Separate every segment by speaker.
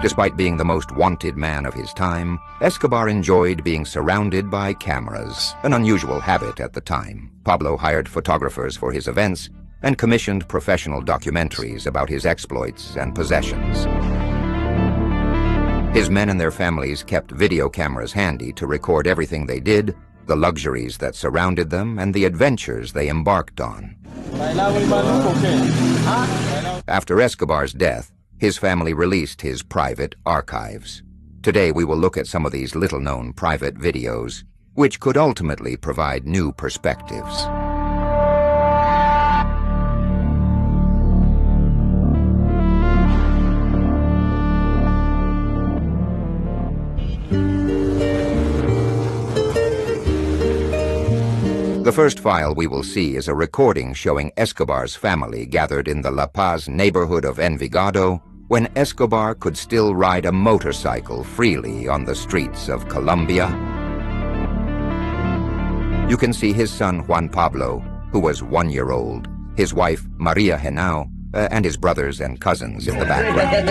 Speaker 1: Despite being the most wanted man of his time, Escobar enjoyed being surrounded by cameras, an unusual habit at the time. Pablo hired photographers for his events and commissioned professional documentaries about his exploits and possessions. His men and their families kept video cameras handy to record everything they did, the luxuries that surrounded them, and the adventures they embarked on. After Escobar's death, his family released his private archives. Today we will look at some of these little-known private videos, which could ultimately provide new perspectives. The first file we will see is a recording showing Escobar's family gathered in the La Paz neighborhood of Envigado when Escobar could still ride a motorcycle freely on the streets of Colombia. You can see his son Juan Pablo, who was 1 year old, his wife Maria Henao, and his brothers and cousins in the background.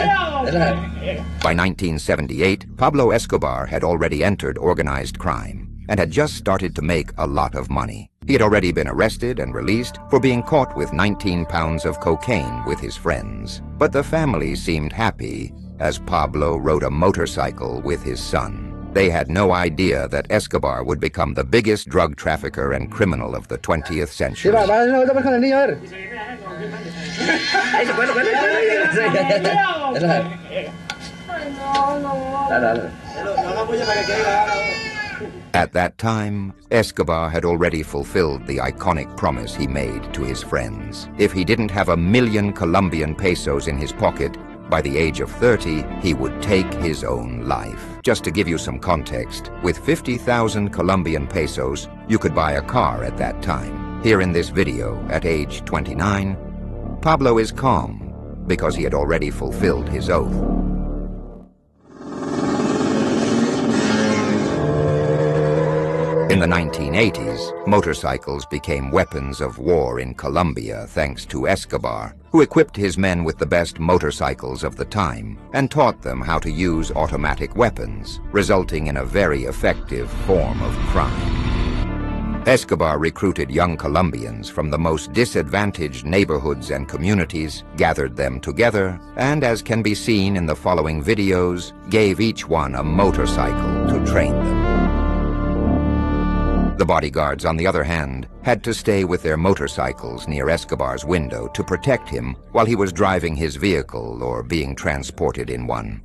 Speaker 1: By 1978, Pablo Escobar had already entered organized crime and had just started to make a lot of money. He had already been arrested and released for being caught with 19 pounds of cocaine with his friends. But the family seemed happy as Pablo rode a motorcycle with his son. They had no idea that Escobar would become the biggest drug trafficker and criminal of the 20th century. At that time, Escobar had already fulfilled the iconic promise he made to his friends. If he didn't have 1 million Colombian pesos in his pocket, by the age of 30, he would take his own life. Just to give you some context, with 50,000 Colombian pesos, you could buy a car at that time. Here in this video, at age 29, Pablo is calm because he had already fulfilled his oath. In the 1980s, motorcycles became weapons of war in Colombia thanks to Escobar, who equipped his men with the best motorcycles of the time and taught them how to use automatic weapons, resulting in a very effective form of crime. Escobar recruited young Colombians from the most disadvantaged neighborhoods and communities, gathered them together, and as can be seen in the following videos, gave each one a motorcycle to train them. The bodyguards, on the other hand, had to stay with their motorcycles near Escobar's window to protect him while he was driving his vehicle or being transported in one.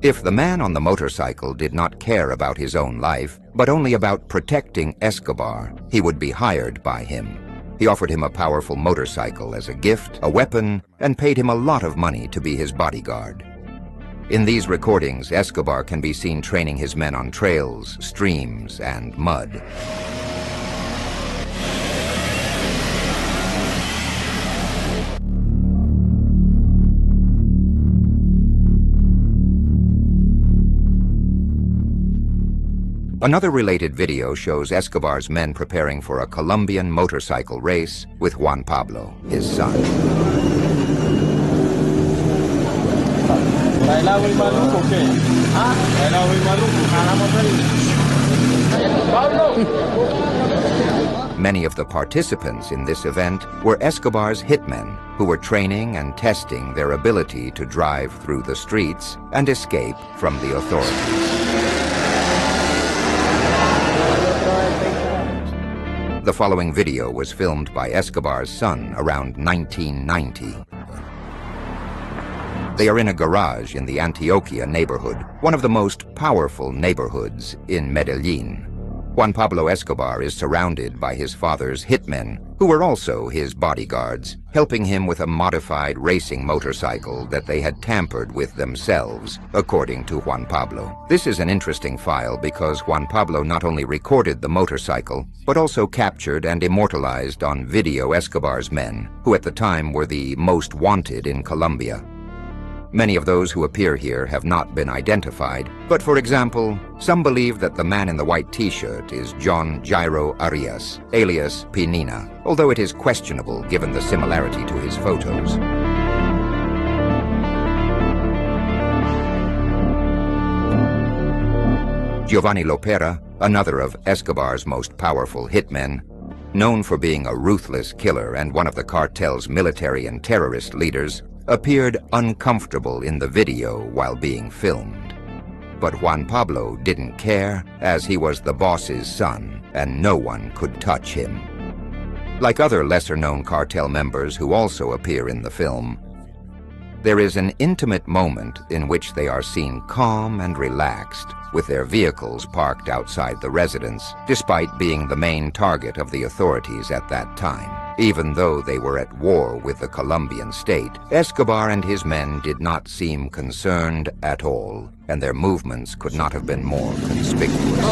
Speaker 1: If the man on the motorcycle did not care about his own life, but only about protecting Escobar, he would be hired by him. He offered him a powerful motorcycle as a gift, a weapon, and paid him a lot of money to be his bodyguard. In these recordings, Escobar can be seen training his men on trails, streams, and mud. Another related video shows Escobar's men preparing for a Colombian motorcycle race with Juan Pablo, his son. Many of the participants in this event were Escobar's hitmen, who were training and testing their ability to drive through the streets and escape from the authorities. The following video was filmed by Escobar's son around 1990. They are in a garage in the Antioquia neighborhood, one of the most powerful neighborhoods in Medellin. Juan Pablo Escobar is surrounded by his father's hitmen, who were also his bodyguards, helping him with a modified racing motorcycle that they had tampered with themselves, according to Juan Pablo. This is an interesting file because Juan Pablo not only recorded the motorcycle, but also captured and immortalized on video Escobar's men, who at the time were the most wanted in Colombia. Many of those who appear here have not been identified, but for example, some believe that the man in the white t-shirt is John Jairo Arias, alias Pinina, although it is questionable given the similarity to his photos. Giovanni Lopera, another of Escobar's most powerful hitmen, known for being a ruthless killer and one of the cartel's military and terrorist leaders, appeared uncomfortable in the video while being filmed. But Juan Pablo didn't care, as he was the boss's son, and no one could touch him. Like other lesser-known cartel members who also appear in the film, there is an intimate moment in which they are seen calm and relaxed, with their vehicles parked outside the residence, despite being the main target of the authorities at that time. Even though they were at war with the Colombian state, Escobar and his men did not seem concerned at all, and their movements could not have been more conspicuous.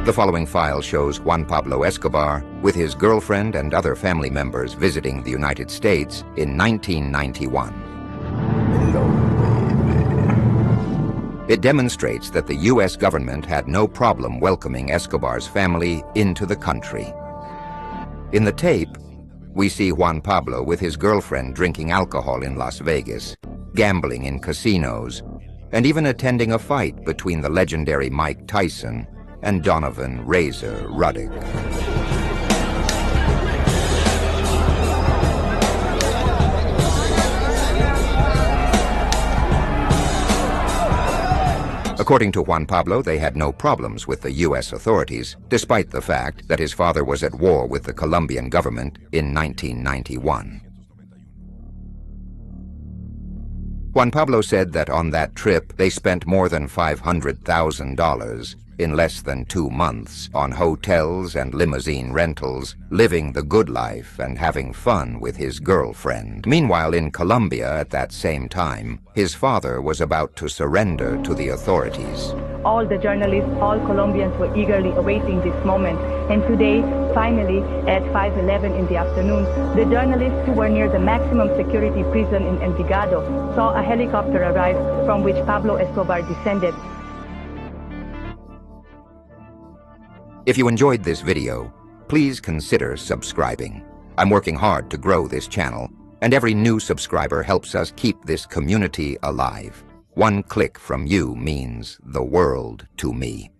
Speaker 1: The following file shows Juan Pablo Escobar with his girlfriend and other family members visiting the United States in 1991. It demonstrates that the U.S. government had no problem welcoming Escobar's family into the country. In the tape, we see Juan Pablo with his girlfriend drinking alcohol in Las Vegas, gambling in casinos, and even attending a fight between the legendary Mike Tyson and Donovan "Razor" Ruddock. According to Juan Pablo, they had no problems with the U.S. authorities, despite the fact that his father was at war with the Colombian government in 1991. Juan Pablo said that on that trip they spent more than $500,000 in less than 2 months on hotels and limousine rentals, living the good life and having fun with his girlfriend. Meanwhile, in Colombia at that same time, his father was about to surrender to the authorities.
Speaker 2: All the journalists, all Colombians were eagerly awaiting this moment. And today, finally, at 5:11 in the afternoon, the journalists who were near the maximum security prison in Envigado saw a helicopter arrive from which Pablo Escobar descended.
Speaker 1: If you enjoyed this video, please consider subscribing. I'm working hard to grow this channel, and every new subscriber helps us keep this community alive. One click from you means the world to me.